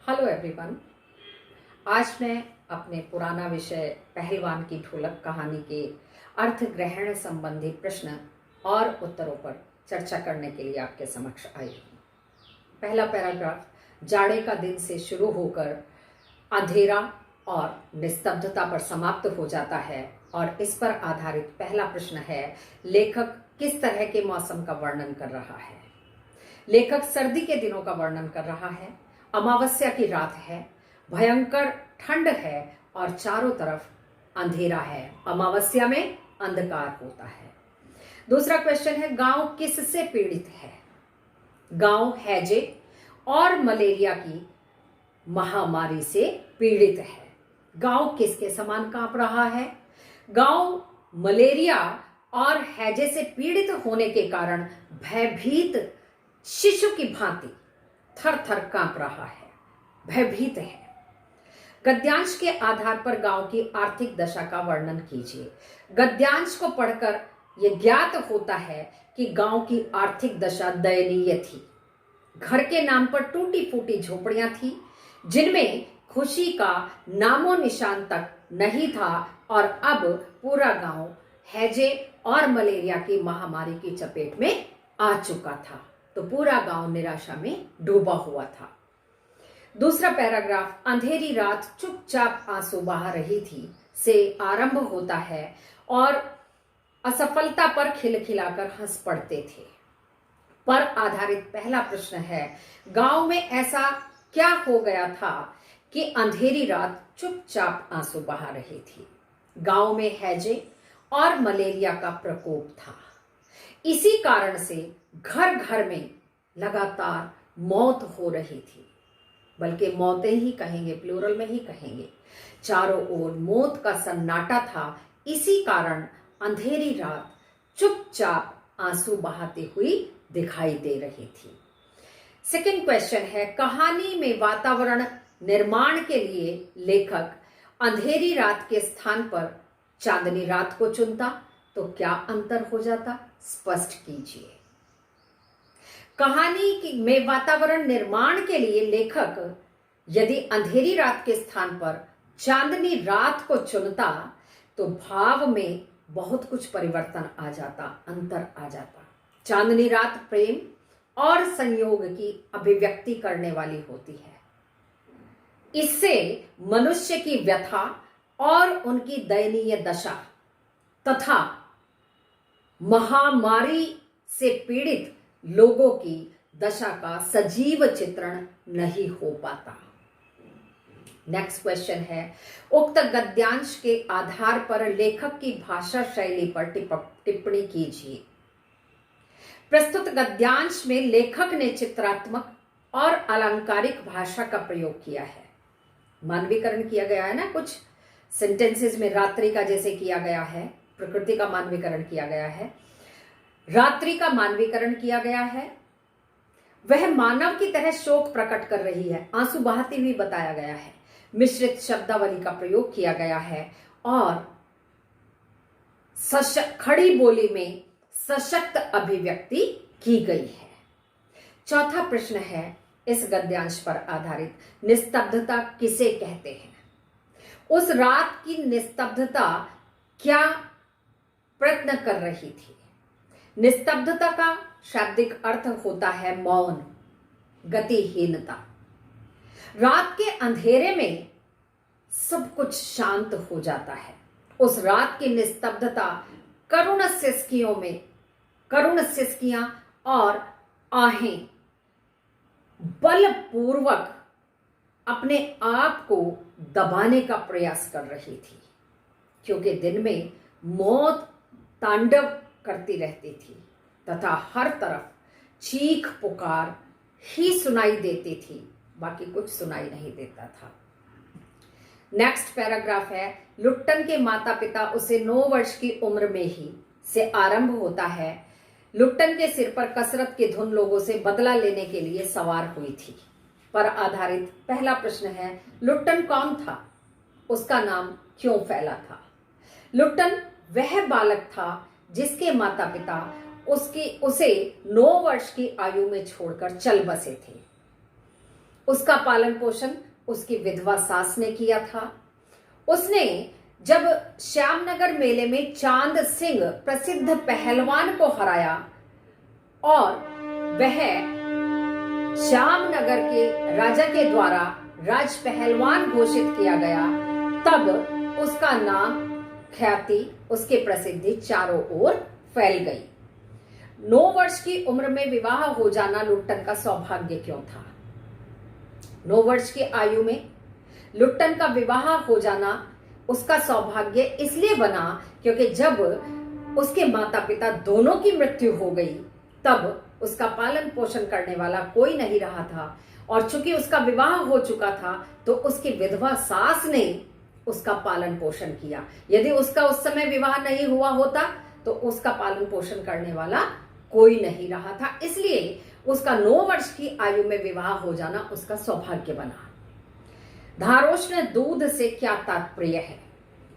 Hello everyone. आज मैं अपने पुराना विषय पहलवान की ढोलक कहानी के अर्थ ग्रहण संबंधी प्रश्न और उत्तरों पर चर्चा करने के लिए आपके समक्ष आई हूँ। पहला पैराग्राफ, जाड़े का दिन से शुरू होकर अंधेरा और निस्तब्धता पर समाप्त हो जाता है और इस पर आधारित पहला प्रश्न है, लेखक किस तरह के मौसम का वर्णन कर रहा है। लेखक सर्दी के दिनों का वर्णन कर रहा है। अमावस्या की रात है, भयंकर ठंड है और चारों तरफ अंधेरा है। अमावस्या में अंधकार होता है। दूसरा क्वेश्चन है, गांव किससे पीड़ित है। गांव हैजे और मलेरिया की महामारी से पीड़ित है। गांव किसके समान कांप रहा है। गांव मलेरिया और हैजे से पीड़ित होने के कारण भयभीत शिशु की भांति थर थर कांप रहा है, भयभीत है। गद्यांश के आधार पर गांव की आर्थिक दशा का वर्णन कीजिए। गद्यांश को पढ़कर यह ज्ञात होता है कि गांव की आर्थिक दशा दयनीय थी। घर के नाम पर टूटी फूटी झोपड़ियां थी जिनमें खुशी का नामो निशान तक नहीं था और अब पूरा गांव हैजे और मलेरिया की महामारी की चपेट में आ चुका था, तो पूरा गांव निराशा में डूबा हुआ था। दूसरा पैराग्राफ, अंधेरी रात चुपचाप आंसू बहा रही थी से आरंभ होता है और असफलता पर खिलखिलाकर हंस पड़ते थे पर आधारित पहला प्रश्न है, गांव में ऐसा क्या हो गया था कि अंधेरी रात चुपचाप आंसू बहा रही थी। गांव में हैजे और मलेरिया का प्रकोप था। इसी कारण से घर घर में लगातार मौत हो रही थी, बल्कि मौतें ही कहेंगे, प्लूरल में ही कहेंगे। चारों ओर मौत का सन्नाटा था। इसी कारण अंधेरी रात चुपचाप आंसू बहाती हुई दिखाई दे रही थी। सेकंड क्वेश्चन है, कहानी में वातावरण निर्माण के लिए लेखक अंधेरी रात के स्थान पर चांदनी रात को चुनता तो क्या अंतर हो जाता, स्पष्ट कीजिए। कहानी में वातावरण निर्माण के लिए लेखक यदि अंधेरी रात के स्थान पर चांदनी रात को चुनता तो भाव में बहुत कुछ परिवर्तन आ जाता, अंतर आ जाता। चांदनी रात प्रेम और संयोग की अभिव्यक्ति करने वाली होती है। इससे मनुष्य की व्यथा और उनकी दयनीय दशा तथा महामारी से पीड़ित लोगों की दशा का सजीव चित्रण नहीं हो पाता। नेक्स्ट क्वेश्चन है, उक्त गद्यांश के आधार पर लेखक की भाषा शैली पर टिप्पणी कीजिए। प्रस्तुत गद्यांश में लेखक ने चित्रात्मक और अलंकारिक भाषा का प्रयोग किया है। मानवीकरण किया गया है ना, कुछ सेंटेंसेस में रात्रि का जैसे किया गया है, प्रकृति का मानवीकरण किया गया है, रात्रि का मानवीकरण किया गया है। वह मानव की तरह शोक प्रकट कर रही है, आंसू बहाती हुई बताया गया है। मिश्रित शब्दावली का प्रयोग किया गया है और खड़ी बोली में सशक्त अभिव्यक्ति की गई है। चौथा प्रश्न है, इस गद्यांश पर आधारित निस्तब्धता किसे कहते हैं। उस रात की निस्तब्धता क्या प्रयत्न कर रही थी। निस्तब्धता का शाब्दिक अर्थ होता है मौन, गतिहीनता। रात के अंधेरे में सब कुछ शांत हो जाता है। उस रात की निस्तब्धता करुण सिसकियां और आहें बलपूर्वक अपने आप को दबाने का प्रयास कर रही थी, क्योंकि दिन में मौत तांडव करती रहती थी तथा हर तरफ चीख पुकार ही सुनाई देती थी, बाकी कुछ सुनाई नहीं देता था। नेक्स्ट पैराग्राफ है, लुट्टन के माता पिता उसे 9 वर्ष की उम्र में ही से आरंभ होता है। लुट्टन के सिर पर कसरत की धुन लोगों से बदला लेने के लिए सवार हुई थी पर आधारित पहला प्रश्न है, लुट्टन कौन था, उसका नाम क्यों फैला था। लुट्टन वह बालक था जिसके माता पिता उसे 9 वर्ष की आयु में छोड़कर चल बसे थे। उसका पालन पोषण उसकी विधवा सास ने किया था। उसने जब श्यामनगर मेले में चांद सिंह प्रसिद्ध पहलवान को हराया और वह श्यामनगर के राजा के द्वारा राज पहलवान घोषित किया गया, तब उसका नाम, ख्याति, उसकी प्रसिद्धि चारों ओर फैल गई। 9 वर्ष की उम्र में विवाह हो जाना लुट्टन का सौभाग्य क्यों था? 9 वर्ष की आयु में लुट्टन का विवाह हो जाना उसका सौभाग्य इसलिए बना क्योंकि जब उसके माता पिता दोनों की मृत्यु हो गई तब उसका पालन पोषण करने वाला कोई नहीं रहा था, और चूंकि उसका विवाह हो चुका था तो उसकी विधवा सास ने उसका पालन पोषण किया। यदि उसका उस समय विवाह नहीं हुआ होता तो उसका पालन पोषण करने वाला कोई नहीं रहा था, इसलिए उसका 9 वर्ष की आयु में विवाह हो जाना उसका सौभाग्य बना। धारोष्ण दूध से क्या तात्पर्य है?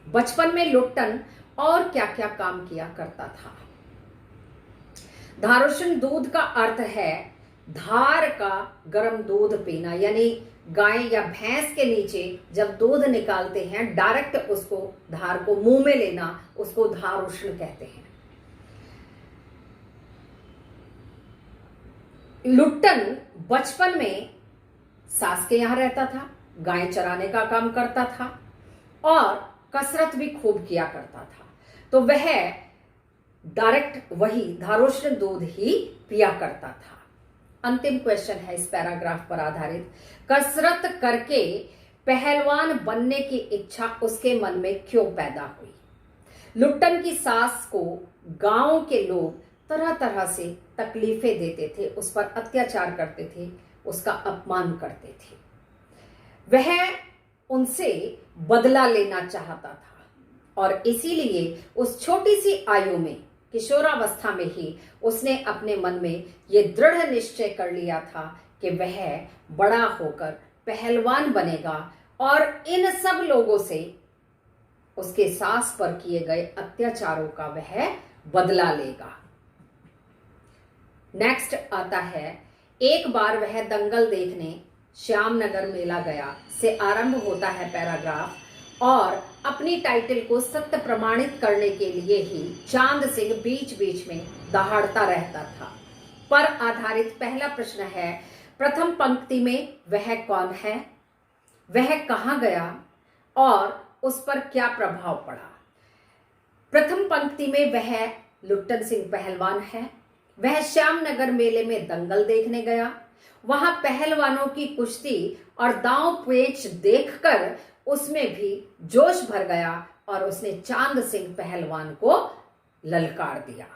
बचपन में लुट्टन और क्या क्या काम किया करता था? धारोष्ण दूध का अर्थ है धार का गर्म दूध पीना, यानी गाय या भैंस के नीचे जब दूध निकालते हैं डायरेक्ट उसको धार को मुंह में लेना, उसको धारोष्ण कहते हैं। लुट्टन बचपन में सास के यहां रहता था, गाय चराने का काम करता था और कसरत भी खूब किया करता था, तो वह डायरेक्ट वही धारोष्ण दूध ही पिया करता था। अंतिम क्वेश्चन है इस पैराग्राफ पर आधारित, कसरत करके पहलवान बनने की इच्छा उसके मन में क्यों पैदा हुई? लुट्टन की सास को गांव के लोग तरह तरह से तकलीफें देते थे, उस पर अत्याचार करते थे, उसका अपमान करते थे। वह उनसे बदला लेना चाहता था और इसीलिए उस छोटी सी आयु में, किशोरावस्था में ही उसने अपने मन में ये दृढ़ निश्चय कर लिया था कि वह बड़ा होकर पहलवान बनेगा और इन सब लोगों से, उसके सास पर किए गए अत्याचारों का वह बदला लेगा। नेक्स्ट आता है, एक बार वह दंगल देखने श्यामनगर मेला गया से आरंभ होता है पैराग्राफ, और अपनी टाइटल को सत्य प्रमाणित करने के लिए ही चांद सिंह बीच बीच में दहाड़ता रहता था पर आधारित पहला प्रश्न है, प्रथम पंक्ति में वह कौन है, वह कहां गया और उस पर क्या प्रभाव पड़ा? प्रथम पंक्ति में वह लुट्टन सिंह पहलवान है, वह श्यामनगर मेले में दंगल देखने गया, वहां पहलवानों की कुश्ती और दांव पेच देखकर उसमें भी जोश भर गया और उसने चांद सिंह पहलवान को ललकार दिया।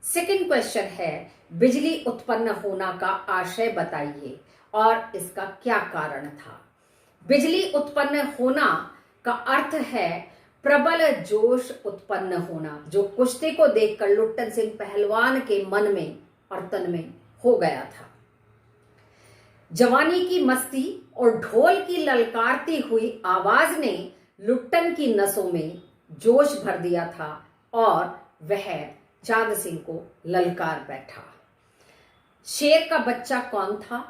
सेकंड क्वेश्चन है, बिजली उत्पन्न होना का आशय बताइए और इसका क्या कारण था? बिजली उत्पन्न होना का अर्थ है प्रबल जोश उत्पन्न होना, जो कुश्ती को देखकर लुट्टन सिंह पहलवान के मन में और तन में हो गया था। जवानी की मस्ती और ढोल की ललकारती हुई आवाज ने लुट्टन की नसों में जोश भर दिया था और वह चांद सिंह को ललकार बैठा। शेर का बच्चा कौन था?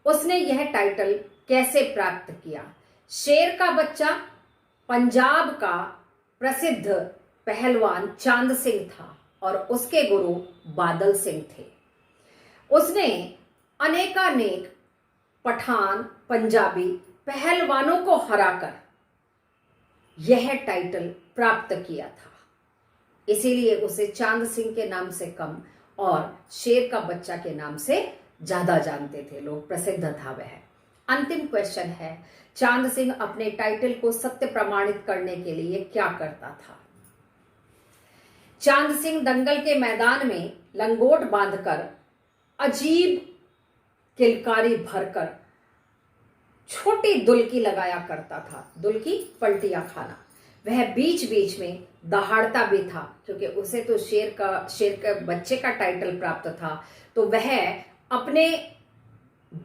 उसने यह टाइटल कैसे प्राप्त किया? शेर का बच्चा पंजाब का प्रसिद्ध पहलवान चांद सिंह था और उसके गुरु बादल सिंह थे। उसने अनेकानेक पठान, पंजाबी पहलवानों को हराकर यह टाइटल प्राप्त किया था, इसीलिए उसे चांद सिंह के नाम से कम और शेर का बच्चा के नाम से ज्यादा जानते थे लोग, प्रसिद्ध था वह। अंतिम क्वेश्चन है, चांद सिंह अपने टाइटल को सत्य प्रमाणित करने के लिए क्या करता था? चांद सिंह दंगल के मैदान में लंगोट बांधकर अजीब किलकारी भरकर छोटी दुल्की लगाया करता था, दुल्की पलटियां खाना। वह बीच बीच में दहाड़ता भी था क्योंकि उसे तो शेर के बच्चे का टाइटल प्राप्त था, तो वह अपने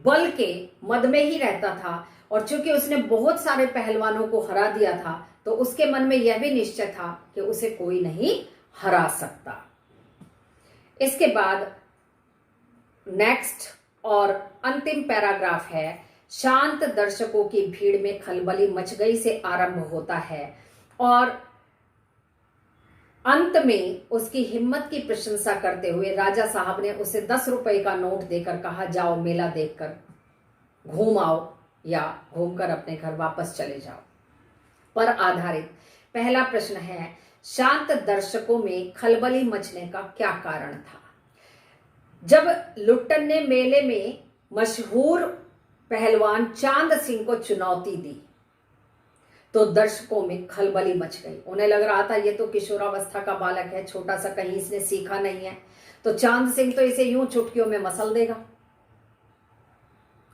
बल के मद में ही रहता था और चूंकि उसने बहुत सारे पहलवानों को हरा दिया था तो उसके मन में यह भी निश्चय था कि उसे कोई नहीं हरा सकता। इसके बाद नेक्स्ट और अंतिम पैराग्राफ है, शांत दर्शकों की भीड़ में खलबली मच गई से आरंभ होता है और अंत में उसकी हिम्मत की प्रशंसा करते हुए राजा साहब ने उसे 10 रुपए का नोट देकर कहा, जाओ मेला देखकर घूम आओ या घूमकर अपने घर वापस चले जाओ। पर आधारित पहला प्रश्न है, शांत दर्शकों में खलबली मचने का क्या कारण था? जब लुट्टन ने मेले में मशहूर पहलवान चांद सिंह को चुनौती दी तो दर्शकों में खलबली मच गई। उन्हें लग रहा था ये तो किशोरावस्था का बालक है, छोटा सा, कहीं इसने सीखा नहीं है, तो चांद सिंह तो इसे यूं चुटकियों में मसल देगा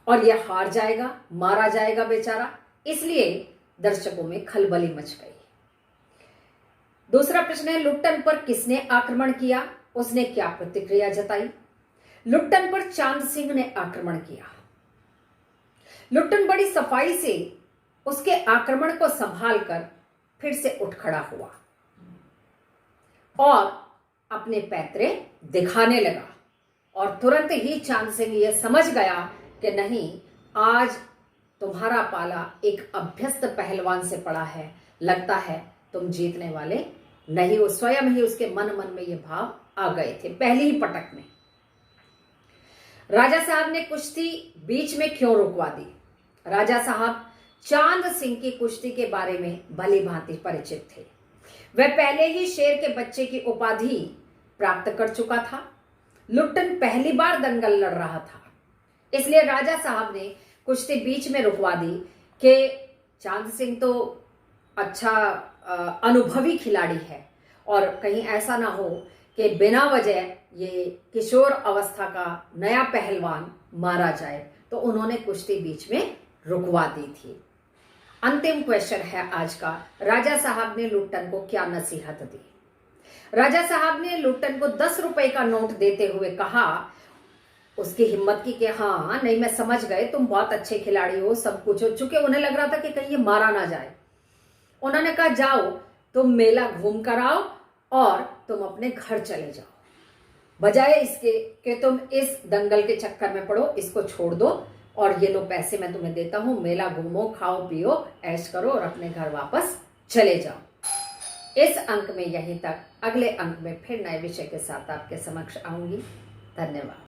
और यह हार जाएगा, मारा जाएगा बेचारा। इसलिए दर्शकों में खलबली मच गई। दूसरा प्रश्न है, लुट्टन पर किसने आक्रमण किया? उसने क्या प्रतिक्रिया जताई? लुट्टन पर चांद सिंह ने आक्रमण किया। लुट्टन बड़ी सफाई से उसके आक्रमण को संभालकर फिर से उठ खड़ा हुआ और अपने पैतरे दिखाने लगा और तुरंत ही चांद सिंह यह समझ गया कि नहीं, आज तुम्हारा पाला एक अभ्यस्त पहलवान से पड़ा है, लगता है तुम जीतने वाले नहीं हो। स्वयं ही उसके मन में ये भाव आ गए थे पहली ही पटक में। राजा साहब ने कुश्ती बीच में क्यों रुकवा दी? राजा साहब चांद सिंह की कुश्ती के बारे में भली भांति परिचित थे। वह पहले ही शेर के बच्चे की उपाधि प्राप्त कर चुका था। लुट्टन पहली बार दंगल लड़ रहा था, इसलिए राजा साहब ने कुश्ती बीच में रुकवा दी कि चांद सिंह तो अच्छा अनुभवी खिलाड़ी है और कहीं ऐसा ना हो कि बिना वजह ये किशोर अवस्था का नया पहलवान मारा जाए, तो उन्होंने कुश्ती बीच में रुकवा दी थी। अंतिम क्वेश्चन है आज का, राजा साहब ने लुट्टन को क्या नसीहत दी? राजा साहब ने लुट्टन को 10 रुपए का नोट देते हुए कहा, उसकी हिम्मत की कि हाँ नहीं, मैं समझ गए तुम बहुत अच्छे खिलाड़ी हो, सब कुछ हो, चूंकि उन्हें लग रहा था कि कहीं ये मारा ना जाए। उन्होंने कहा, जाओ तुम मेला घूम कर आओ और तुम अपने घर चले जाओ, बजाय इसके कि तुम इस दंगल के चक्कर में पड़ो, इसको छोड़ दो और ये लो पैसे मैं तुम्हें देता हूं, मेला घूमो, खाओ पियो, ऐश करो और अपने घर वापस चले जाओ। इस अंक में यहीं तक। अगले अंक में फिर नए विषय के साथ आपके समक्ष आऊंगी। धन्यवाद।